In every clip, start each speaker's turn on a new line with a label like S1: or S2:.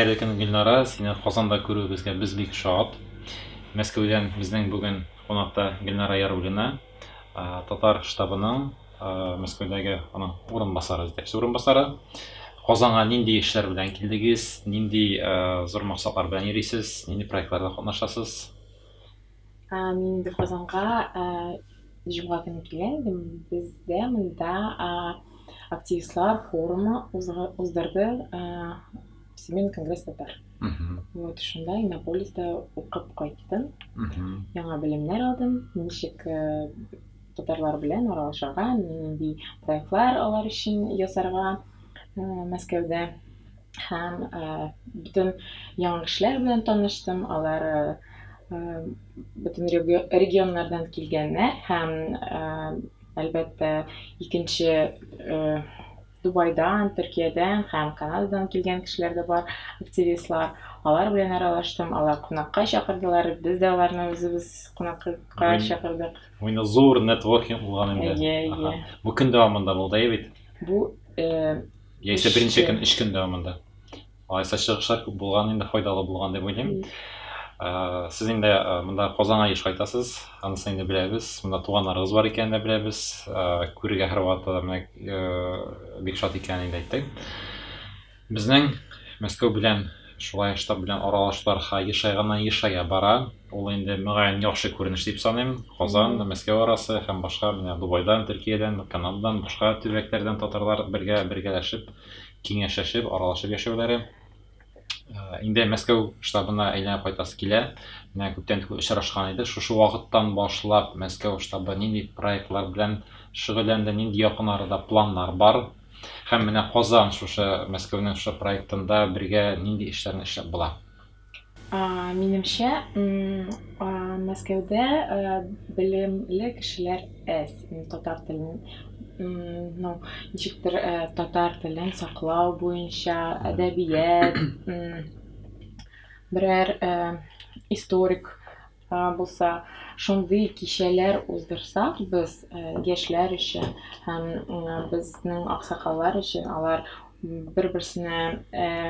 S1: Хәерле көн, Гөлнара. Сине Казанда күрүебезгә без бик шат. Мәскәүдән безнең бүген кунакта Гөлнара Яруллина, татар штабының Мәскәүдәге аның урынбасары, җитәкче урынбасары. Казанга нинди эшләр белән килдегез? Нинди зур максатлар белән йөрисез? Нинди проектларда катнашасыз?
S2: Мин инде Казанга җомга көне килгән идем. Бездә монда активистлар форумы уздырды. Всемирный конгресс татар. Вот шунда Иннополиста укып кайттым. Яңа белемнәр алдым. Ничек татарлар белән аралашырга, нинди проектлар алар өчен ясарга Мәскәүдә. Һәм бөтен яңа кешеләр белән таныштым. Алар бөтен регионнардан килгәннәр һәм әлбәттә икенче Дубайдан, Төркиядән һәм Канададан килгән кешеләр дә бар, активистлар. Алар белән аралаштым. Алар кунакка чакырдылар. Без дә аларны үзебез кунакка чакырдык.
S1: Уйны зур нетворкинг булган инде. Бу көн дәвамында булды бит.
S2: Бу
S1: яисә беренче көн, 3 көн дәвамында. Алайса чыгышлар күп булган, инде файдалы булган дип уйлыйм. Сез инде монда Казанга еш кайтасыз, анысын инде беләбез. Монда туганнарыгыз бар икәнен дә беләбез. Күрергә һәрвакыт бик шат икәнен инде әйттек. Безнең Мәскәү белән шулай штаб белән аралашулар ешая бара. Ул инде мөгаен яхшы күренеш дип саныйм. Казан, Мәскәү арасы һәм башка менә Дубайдан, Төркиядән, Канададан, башка төбәкләрдән татарлар бергәләшеп, киңәшләшеп, аралашып яшәүләре. Инде Мәскәү штабына әйләнеп кайтасы килә. Менә күптән түгел очрашкан иде. Шушы вакыттан башлап Мәскәү штабы нинди проектлар белән шөгыльләнде, нинди якын арада планнар бар? Һәм менә Казан шушы Мәскәүнең шушы проектында бергә нинди эшләрне эшләп була?
S2: Минемчә, Мәскәүдә белемле кешеләр әз. Татар телен, ничектер татар телен саклау буенча әдәбият, берәр историк булса, шундый кичәләр уздырсак без яшьләр өчен һәм безнең аксакаллар өчен, алар бер-берсенә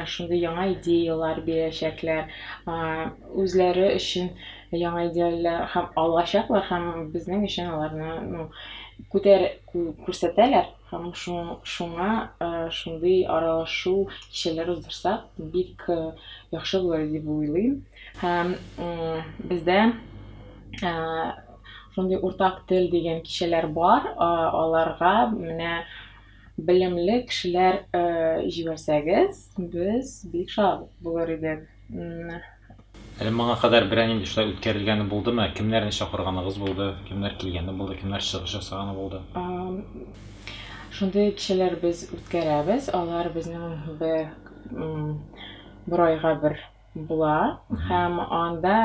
S2: шундый яңа идеялар бирәчәкләр, үзләре өчен яңа идеялар һәм алачаклар һәм безнең өчен аларны күрсәтәләр һәм шуңа шундый аралашу кичәләр уздырсак бик яхшы булыр дип уйлыйм. Һәм бездә шундый уртак тел дигән кичәләр бар. Аларга менә белемле кешеләр җибәрсәгез, без бик шат булыр идек.
S1: Әле моңа кадәр берәр нинди шулай үткәрелгәне булдымы? Кемнәрне чакырганыгыз булды? Кемнәр килгәне булды? Кемнәр чыгыш ясаганы булды?
S2: Шундый кичәләр без үткәрәбез. Алар безнең бер айга бер була. Һәм анда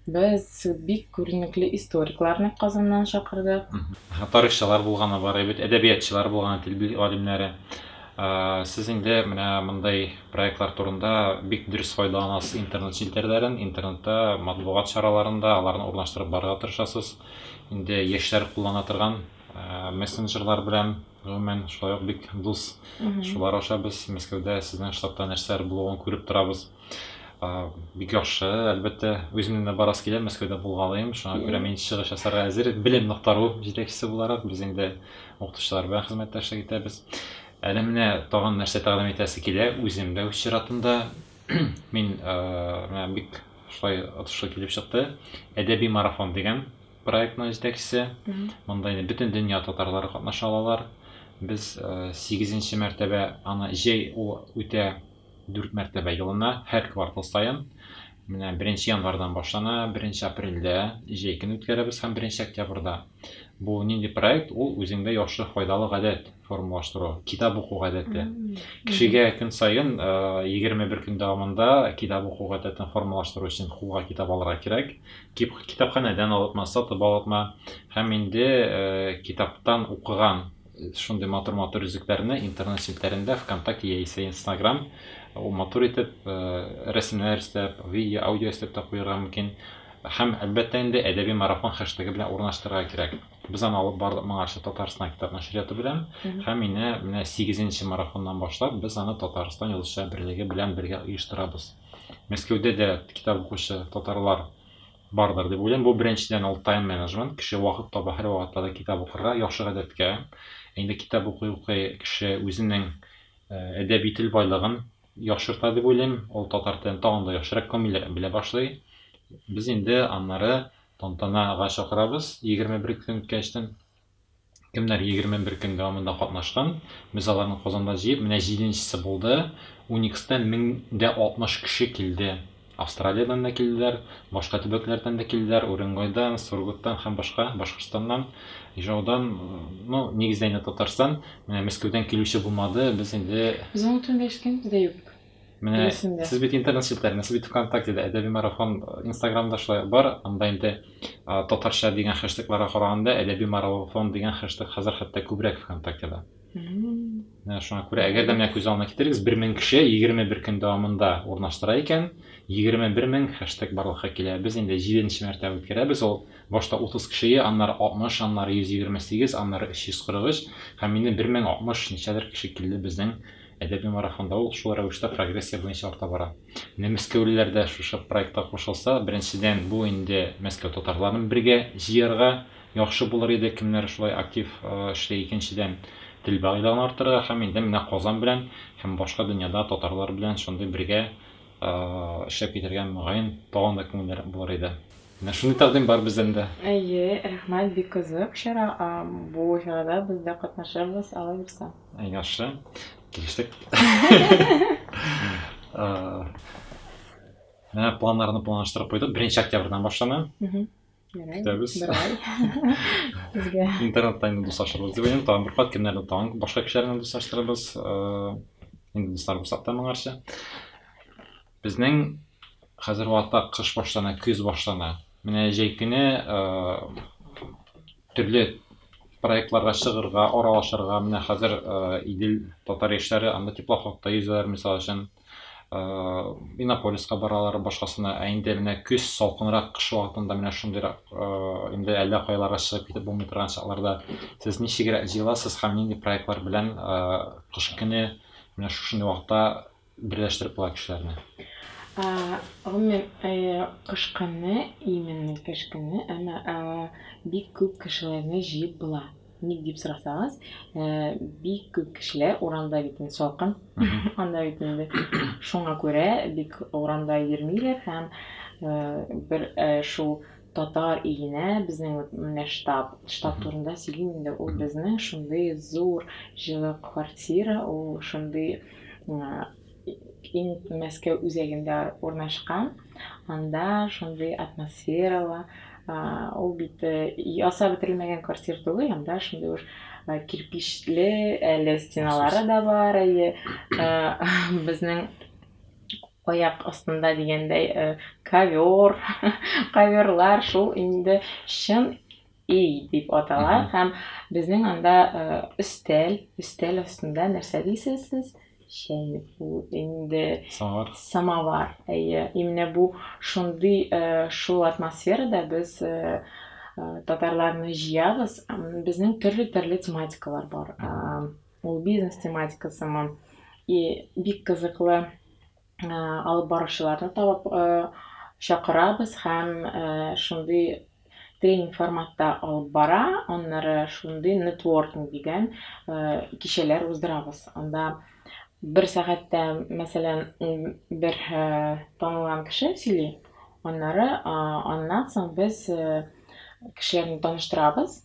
S2: без бик күренекле историкларны Казаннан чакырдык.
S1: Тарихчылар булганы бар, әдәбиятчылар булганы, тел галимнәре. Сез инде менә мондай проектлар турында бик дөрес файдаланасыз интернет җилтәрләрен, интернетта матбугат чараларында аларны урнаштырып барырга тырышасыз. Инде яшьләр куллана торган мессенджерлар белән гомумән шулай ук бик дус. Шулар аша без Мәскәүдә сезнең штабта нәрсәләр булуын күреп торабыз. Бик яхшы, әлбәттә, үземнең дә барасы килә, Мәскәүдә булгалыйм. Шуңа күрә мин чыгыш ясарга әзер, белем ныктыру җитәкчесе буларак без инде укытучылар белән хезмәттәшлек итәбез. Әле менә тагын нәрсә тәкъдим итәсе килә, үзем дә үз чиратында мин менә бик шулай отышлы килеп чыкты. Әдәби марафон дигән проектның җитәкчесе. Монда инде бөтен дөнья татарлары катнаша алалар. Без 8нче мәртәбә аны җәй үтә 4 мәртәбә елына, һәр квартал саен. Менә 1 январьдан башлана, 1 апрельдә җәй көн үткәрәбез һәм 1 октябрьдә. Бу нинди проект? Ул үзеңдә яхшы файдалы гадәт формалаштыру, китап уку гадәте. Кешегә көн саен 21 көн дәвамында китап уку гадәтен формалаштыру өчен кулга китап алырга кирәк. Китапханәдән алыпмы, сатып алыпмы, һәм инде китаптан укыган шундый матур үзекләрне интернет селтәрендә, ВКонтакте яисә Инстаграм матур итеп рәсемнәр өстәп, видео, аудио өстәп тә куярга мөмкин. Һәм әлбәттә инде әдәби марафон хэштегы белән урнаштырырга кирәк. Без аны алып бардык моңарчы Татарстан китап нәшрияты белән. Һәм менә 8нче марафоннан башлап без аны Татарстан Язучылар берлеге белән бергә оештырабыз. Мәскәүдә дә китап укучы татарлар бардыр дип уйлыйм. Бу беренчедән ул тайм-менеджмент, кеше вакыт таба, һәр вакытта да китап укырга, яхшы гадәткә. Инде китап укый кеше үзенең әдәби тел байлыгын яхшырта дип уйлыйм. Ул татар телен тагын да яхшырак белә башлый. Без инде аннары тантанага чакырабыз 21 көн үткәчтән. Кемнәр 21 көн дәвамында катнашкан, без аларны Казанда җыеп, менә 7нчесе булды. 12-тән 1060 кеше килде. Австралиядән да килделәр, башка төбәкләрдән дә килделәр, Уренгойдан, Сургуттан һәм башка, Башкортстаннан, Ижаудан, ну, нигездә Татарстан, менә Мәскәүдән килүче булмады, без инде
S2: Без аны түндә ишеткән дә юк.
S1: менә
S2: Исемдә.
S1: сез бит интернет челтәрендә, сез бит ВКонтактеда әдәби марафон Инстаграмда шулай бар, анда инде татарча дигән хэштегларга караганда әдәби марафон дигән хэштег хәзер хәтта күбрәк ВКонтактеда. Менә шуңа күрә, әгәр дә менә күз алдына китерегез, 1000 кеше 21 көн дәвамында урнаштыра икән, 21000 хэштег барлыкка килә. Без инде 7нче мәртәбә үткәрәбез. Ул башта 30 кешегә, аннары 60, аннары 128, аннары 343 һәм инде 1060 ничәдер кеше килде безнең әдәби марафонда. Ул шул рәвештә прогрессия буенча арта бара. Менә Мәскәүлеләр дә шушы проектка кушылса, беренчедән бу инде Мәскәү татарларын бергә җыярга яхшы булыр иде, кемнәр шулай актив эшләй. Икенчедән тел байлыгын арттырырга һәм инде менә Казан белән һәм башка дөньяда татарлар белән шундый бергә эшләп китергә мөгаен тагын да күңелләр булыр иде. Менә шундый тәкъдим бар бездән дә.
S2: Әйе, рәхмәт, бик кызык чара. Бу чарада без дә катнашырбыз, алай булса.
S1: Яхшы. Килештек. Менә планнарны планлаштырып куйдык. 1 октябрьдән башлана. Көтәбез.
S2: Безгә
S1: Интернетта инде дуслашырбыз дип уйлыйм. Тагын бер кат кемнәрне тагын башка кешеләрне дуслаштырабыз. Инде дуслар булсак та моңарчы. Безнең хәзер вакытта кыш башлана, көз башлана. Менә җәй көне төрле проектларга чыгырга, аралашырга, менә хәзер Идел татар яшьләре анда теплоходта йөзәләр, мисал өчен, Иннополиска баралар, башкасына. Инде менә көз салкынрак кыш вакытында менә шундыйрак инде әллә кайларга чыгып китеп булмый торган чакларда сез ничегрәк җыеласыз һәм нинди проектлар белән кыш көне менә шушындый вакытта берләштереп була кешеләрне?
S2: Гомумән, кыш көне, именно кыш көне, әмма бик күп кешеләрне җыеп була. Ник дип сорасагыз, бик күп кешеләр урамда бит инде салкын, анда бит инде шуңа күрә бик урамда йөрмиләр һәм бер шул татар иленә безнең менә штаб турында сөйлим инде. Ул безнең шундый зур җылы квартира, ул шундый Мәскәү үзәгендә урнашкан. Анда шундый атмосфералы, ул бит ясап бетерелмәгән квартира түгел, анда шундый уж кирпичле, әле стеналары да бар, безнең аяк астында дигәндәй коверлар, шул инде чын өй дип атала һәм безнең анда өстәл астында нәрсә дисез сез? Чәйнек, бу инде самовар. Именно бу шундый шул атмосферада без татарларны җыябыз. Безнең төрле тематикалар бар. Ул бизнес тематикасымы, бик кызыклы алып баручыларны табып чакырабыз һәм шундый тренинг форматта алып бара, аннары шундый нетворкинг дигән кичәләр уздырабыз. Анда 1 сәгатьтә, мәсәлән, бер танылган кеше сөйли, аннан соң без кешеләрне таныштырабыз.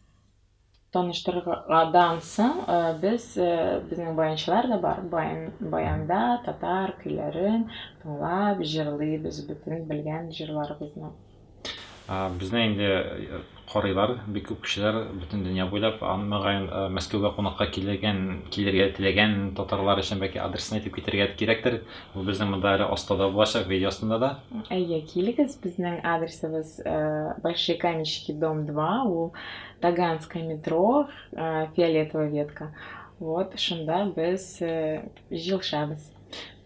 S2: Таныштыргадан соң без безнең баянчылар да бар. Баянда татар көйләрен тыңлап, җырлыйбыз бөтен белгән җырларыбызны.
S1: Безне инде карыйлар, бик күп кешеләр бөтен дөнья буйлап, мөгаен Мәскәүгә кунакка килергә теләгән татарлар өчен бәлки адресын әйтеп китәргә кирәктер. Бу безнең монда астында булачак, видео астында да.
S2: Әйе, килегез, безнең адресыбыз Большие Каменщики, дом 2, ул Таганское метро, фиолетовая ветка. Вот, шунда без җилшабыз.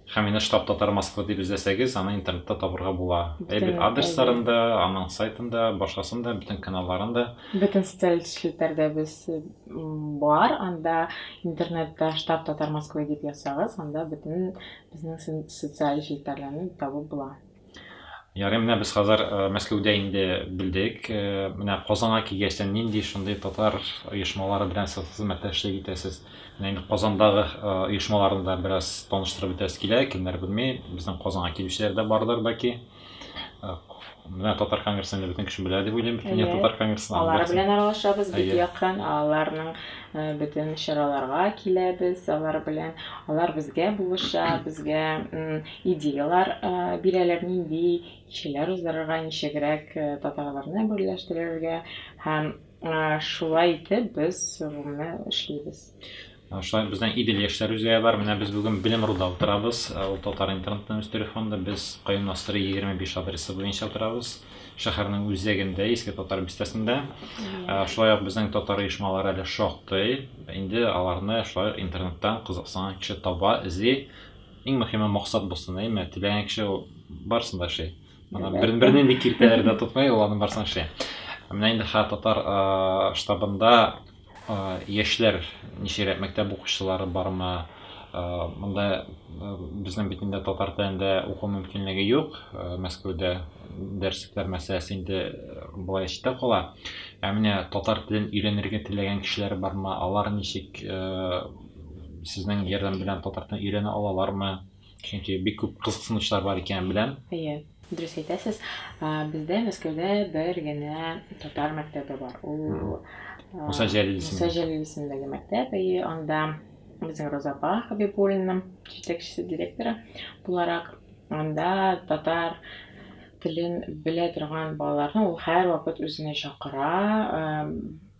S1: Һәм инде штаб татар Москва дип эзләсәгез, аны интернетта табырга була.
S2: Бөтен,
S1: Бит адресларында, аның сайтында, башкасында, бөтен каналларында.
S2: Бөтен социаль челтәрдә без бар, анда интернетта штаб татар Москва дип язсагыз, анда бөтен безнең социаль челтәрләрне табып була.
S1: Ярый, менә без хәзер Мәскәүдә инде белдек. Менә Казанга килгәч, нинди шундый татар оешмалары белән сез хезмәттәшлек итәсез? Менә инде Казандагы оешмаларны да бераз таныштырып үтәсез килә, кемнәр белми, безнең Казанга килүчеләр дә бардыр бәлки. Менә татар конгрессында бөтен кеше белә дип уйлыйм, бөтен татар конгрессына.
S2: Алар белән аралашабыз, бик
S1: Әйе.
S2: якын, аларның бөтен чараларга киләбез, алар белән, алар безгә булыша, безгә идеялар бирәләр, нинди кешеләр уздырырга, ничегрәк татарларны берләштерергә, һәм шулай итеп без гомумән эшлибез.
S1: Шулай безнең Идел яшьләр үзәге бар. Менә без бүген Белем Руда утырабыз. Ул татар интернетның үз телефонында. Без Каюм Насырый 25 адресы буенча утырабыз. Шәһәрнең үзәгендә, Иске Татар бистәсендә. Шулай ук безнең татар оешмалары әле шактый. Инде аларны шулай интернеттан кызыксанган кеше таба, эзли. Иң мөһиме максат булсын, әйме, теләгән кеше барсын да шей. Ана бернинди киртәләр дә тотмый, ул аны барсын шей. Менә инде татар штабында яшьләр ничегрәк мәктәп укучылары бармы? Монда безнең бит инде татар телендә уку мөмкинлеге юк. Мәскәүдә дәреслектәр мәсьәләсе инде булай читтә кала. Менә татар телен өйрәнергә теләгән кешеләр бармы? Алар ничек сезнең ярдәм белән татар телен өйрәнә алалармы? Чөнки бик күп кызыксынучылар бар икән беләм.
S2: Әйе, дөрес әйтәсез. Бездә Мәскәүдә бер генә татар мәктәбе бар. Ул
S1: Муса Җәлил
S2: исемендәге мәктәп, әйе, анда безнең Роза апа Хәбибуллина җитәкчесе, директоры буларак, анда татар телен белә торган балаларны ул һәрвакыт үзенә чакыра,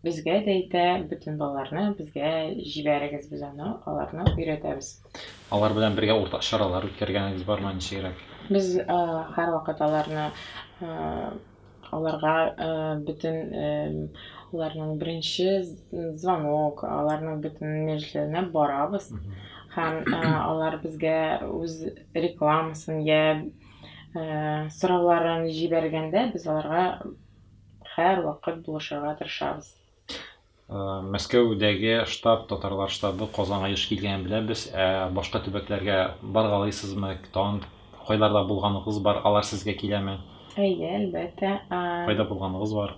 S2: безгә дә әйтә, бөтен балаларны безгә җибәрегез, без аларны өйрәтәбез.
S1: Алар белән бергә уртак чаралар үткәргәнегез бармы, ничегрәк?
S2: Без һәрвакыт аларга бөтен аларның беренче звонок, аларның бөтен мәҗлесләренә барабыз, һәм алар безгә үз рекламасын я сорауларын җибәргәндә, без аларга һәрвакыт булышырга тырышабыз.
S1: Мәскәүдәге штаб, татарлар штабы Казанга еш килгәнен беләбез. Башка төбәкләргә баргалыйсызмы? Тагын кайларда булганыгыз бар, алар сезгә киләме?
S2: Әйе, әлбәттә.
S1: Кайда булганыгыз бар?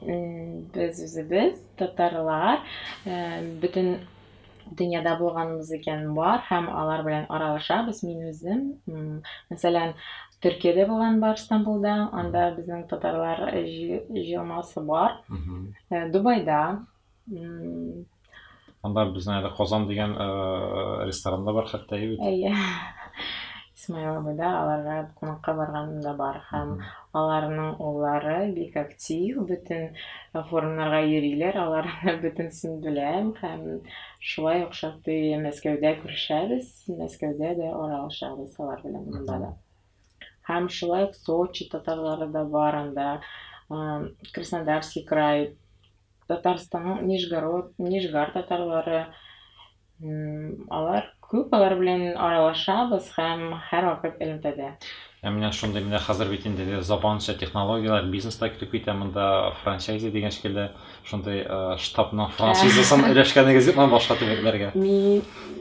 S2: Без үзебез, татарлар, бөтен дөньяда булганыбыз икән бар, һәм алар белән аралашабыз. Мин үзем, мәсәлән, Төркиядә булган бар, Стамбулда, анда безнең татарлар җыелмасы бар. Дубайда.
S1: Анда безнең Казан дигән ресторанда бар хәтта.
S2: Әйе. Исмаил абыйда аларга кунакка барганым да бар, һәм аларның уллары бик актив, бөтен форумнарга йөриләр, аларны бөтенсен беләм, һәм шулай ук шактый Мәскәүдә күрешәбез, Мәскәүдә дә аралашабыз алар белән монда да. Һәм шулай ук Сочи татарлары да бар анда, Краснодарский край, Татарстанның Нижгар татарлары, алар күп, алар белән аралашабыз һәм һәрвакыт элемтәдә.
S1: Менә шундый, менә хәзер бит инде заманча технологиялар бизнеста китеп китә, монда франчайзи дигән шикелле шундый штабның франшизасын өләшкәнегез юкмы башка төбәкләргә?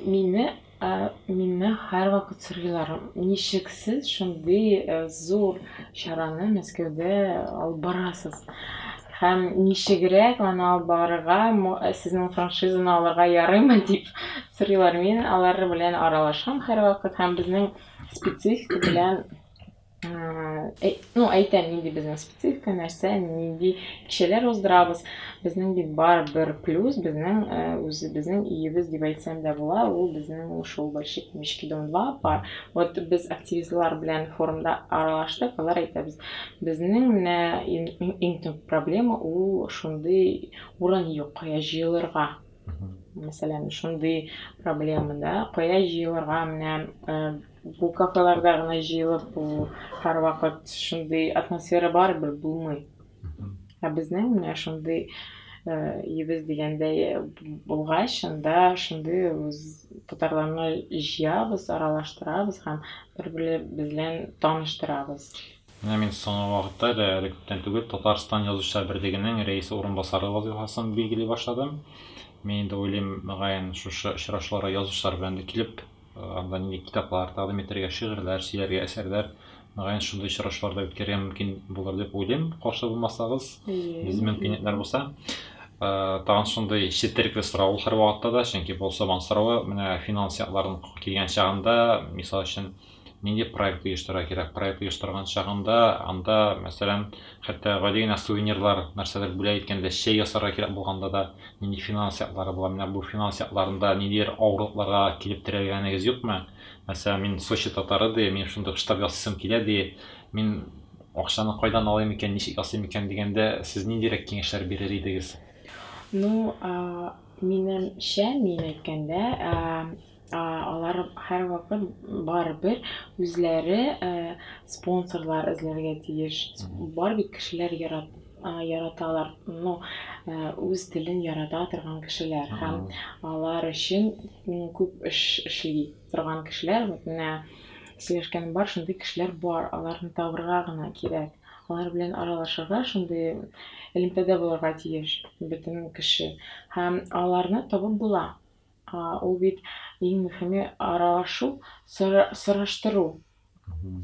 S2: Мине һәрвакыт сорыйлар, ничек сез шундый зур чараны Мәскәүдә алып барасыз? Һәм ничегрәк аны алып барырга, сезнең франшизаны алырга ярыймы дип сорыйлар. Мин алар белән аралашам һәрвакыт, һәм безнең специфика белән әйтәм, нинди безнең специфика, нәрсә, нинди кешеләр уздырабыз. Безнең бит бар бер плюс, безнең иебез дип әйтсәм дә була, ул безнең шул большевик мишки дом 2 бар. Вот без активистлар белән форумда аралаштык, алар әйтә, безнең менә иң төп проблема ул шундый урын юк, кая җыелырга. Мәсәлән, шундый проблемада кая җыелырга, менә бу кафеларда гына җыелып, һәрвакыт шундый атмосфера барыбер булмый. Безнең менә шундый ебез дигәндәй булгач, анда шундый үз татарларны җыябыз, аралаштырабыз һәм бер-беребез белән таныштырабыз.
S1: Мин соңгы вакытта әле күптән түгел Татарстан Язучылар берлегенең рәисе урынбасары вазифасын билгели башладым. Мин инде уйлыйм, мөгаен шушы очрашуларга язучылар белән дә килеп, анда нинди китаплар тәкъдим итәргә, шигырьләр, сөйләргә, әсәрләр, мөгаен шундый очрашуларда үткәрергә мөмкин булыр дип уйлыйм. Каршы булмасагыз, без мөмкинлекләр булса. Тагын шундый четтерекле сорау һәр вакытта да, чөнки бу сабан соравы менә финанс якларын килгән чагында, мисал өчен нинди проект оештырырга кирәк. Проект оештырган чагында анда, мәсәлән, хәтта гади генә сувенирлар, нәрсәләр бүләк иткәндә чәй ясарга кирәк булганда да нинди финанс яклары була. Менә бу финанс якларында ниндидер авырлыкларга килеп терәлгәнегез юкмы? Мәсәлән, мин Сочи татары ди, мин шундый штаб ясыйсым килә ди, мин акчаны кайдан алыйм икән, ничек ясыйм икән дигәндә, сез ниндирәк киңәшләр бирер идегез?
S2: Ну, минемчә, мин әйткәндә, алар һәрвакыт барыбер үзләре спонсорлар эзләргә тиеш. Барбит кешеләр яраталар. Ну, үз телен ярата торган кешеләр һәм алар өчен күп эш эшли торган кешеләр. Менә сөйләшкәнем бар, шундый кешеләр бар. Аларны табырга гына кирәк. Алар белән аралашырга шундый элемтәдә булырга тиеш бөтен кеше. Һәм аларны табып була. Ул бит иң мөһиме аралашу, сораштыру.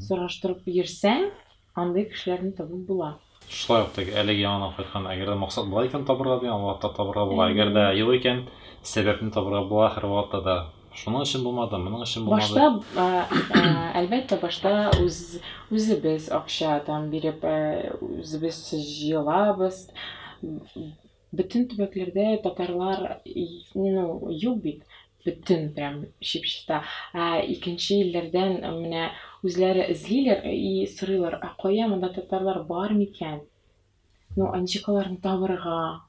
S2: Сораштырып йөрсәң, андый кешеләрне табып була.
S1: Шулай ук теге әлеге янына кайткан, әгәр дә максат була икән табырга дигән, албатта табырга була. Әгәр дә юк икән, сәбәпне табырга була һәр вакытта да. Шуның өчен булмады, моның өчен булмады.
S2: Башта, әлбәттә, башта үзебез акча там биреп, үзебез җыелабыз. Бөтен төбәкләрдә татарлар, ну, юк бит. Бөтен прям чипчиста. Икенче илләрдән менә үзләре эзлиләр и сорыйлар, кая монда татарлар бар микән? Ну, ничек аларны табырга?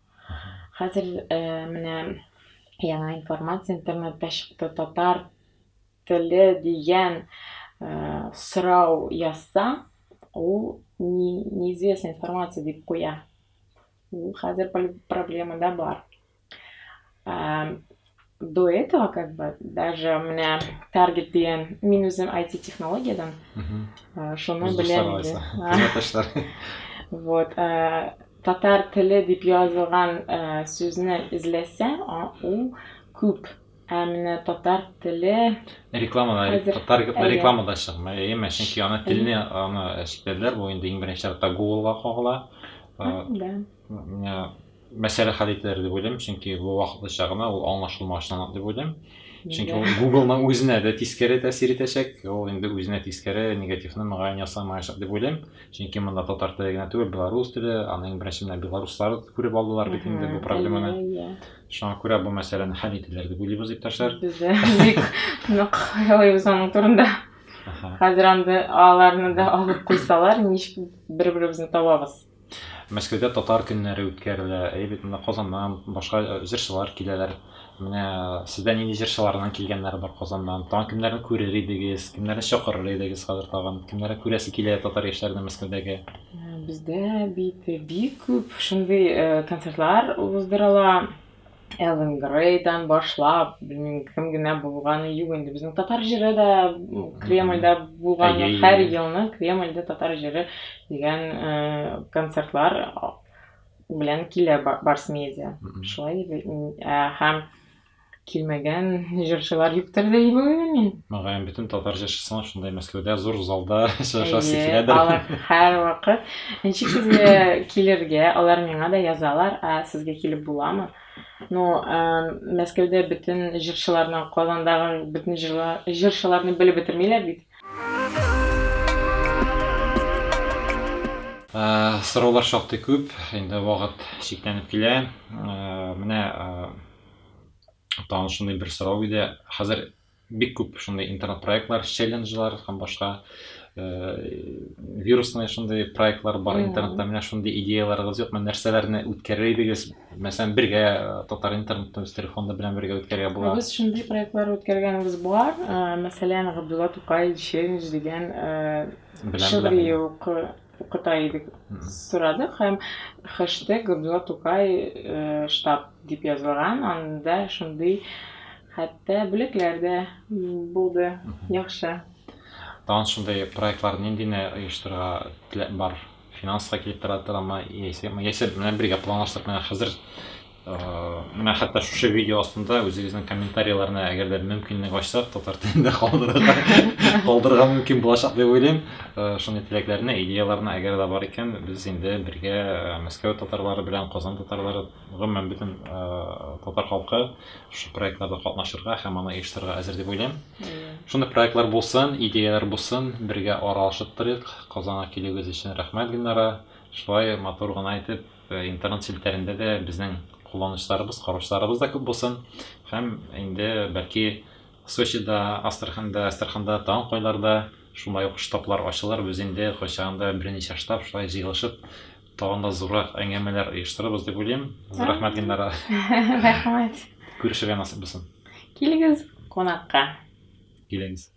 S2: Хәзер менә яңа информация интернетта чыкты. Татар теле дигән сорау язса, ул неизвестная информация дип куя. Ул хәзер проблема да бар. До этого, как бы, даже менә таргет дигән, мин үзем IT-технологиядан, шуны беләм иде. Вот, татар теле дип язылган сүзне эзләсәң, ул күп. Менә татар теле
S1: рекламада, татар рекламада чыкмый. Чөнки аны телне аны эшләделәр, бу инде иң беренче чиратта Google-га кагыла. Менә мәсьәлә хәл ителер дип уйлыйм, чөнки бу вакытлыча гына ул аңлашылмаучан дип уйлыйм. Чөнки ул Google-ның үзенә дә тискәре тәэсир итәчәк, ул инде үзенә тискәре негативны мөгаен ясамаячак дип уйлыйм. Чөнки монда татар теле генә түгел, белорус теле, аның беренче менә белоруслар күреп алдылар бит инде бу проблеманы. Шуңа күрә бу мәсьәләне хәл ителер дип уйлыйбыз, иптәшләр.
S2: Без бик нык уйлыйбыз аның турында. Хәзер анда аларны да алып куйсалар, ничек бер-беребезне табабыз.
S1: Мәскәүдә татар көннәре үткәрелә. Бит монда Казаннан башка җырчылар киләләр. Менә сездә нинди җырчылардан килгәннәр бар Казаннан? Тагын кемнәрне күрер идегез? Кемнәрне чакырыр идегез хәзер тагын? Кемнәрне күрәсе килә татар яшьләренә Мәскәүдәге?
S2: Бездә бик күп шундый концертлар уздырыла. Элвин Грейдан башлап, белмим, кем генә булганы юк инде. Безнең татар җыры да Кремльдә булган, һәр елны Кремльдә татар җыры дигән концертлар белән килә Барс Медиа. Шулай һәм килмәгән җырчылар юктыр дип уйлыйм мин.
S1: Мөгаен бөтен татар җырчысына шундай Мәскәүдә зур залда чыгасы киләдер.
S2: Алар һәр вакыт ничек сезгә килергә, алар миңа да язалар, сезгә килеп буламы? Ну, Мәскәүдә бөтен җырчыларны, Казандагы бөтен җырчыларны белеп бетермиләр бит.
S1: Сораулар шактый күп, инде вакыт чикләнеп килә. Менә тагын шундый бер сорау иде. Хәзер бик күп шундый интернет проектлар, челленджлар һәм башка вирусный шундый проектлар бар интернетта. Менә шундый идеяларыгыз юкмы? Нәрсәләрне үткәрер идегез? Мәсәлән, бергә татар интернетта үз телефонда белән бергә үткәрергә була.
S2: Без шундый проектлар үткәргәнбез бар. Мәсәлән, Габдулла Тукай челлендж дигән шигъри укыта идек сорадык һәм хэштег Габдулла Тукай штаб дип язылган. Анда шундый хәтта бүләкләр дә булды. Яхшы.
S1: Тагын шундай проектлар ниндине оештырырга теләк бар? Финанска килеп торадымы? Яисә менә бергә планлаштырып, менә хәзер менә хәтта шушы видео астында үзегезнең комментарийларны әгәр дә мөмкинлек ачсак, татар телендә калдырырга мөмкин булачак дип уйлыйм. Шундый теләкләрне, идеяларны әгәр дә бар икән, без инде бергә Мәскәү татарлары белән Казан татарлары, гомумән бөтен татар халкы шу проектларда катнашырга һәм аны оештырырга әзер дип уйлыйм. Шундый проектлар булсын, идеялар булсын, бергә аралашып торыйк. Казанга килүегез өчен рәхмәт, Гөлнара. Шулай матур гына әйтеп, интернет селтәрендә дә безнең кулланучыларыбыз, караучыларыбыз да күп булсын. Һәм инде бәлки Сочида, Астраханда, тагын кайларда шулай ук штаблар ачылыр. Без инде кайчагында берничә штаб шулай җыелышып, тагын да зуррак әңгәмәләр оештырырбыз дип уйлыйм. Рәхмәт, Гөлнара.
S2: Рәхмәт.
S1: Күрешергә насыйп булсын.
S2: Килегез кунакка.
S1: Килегез.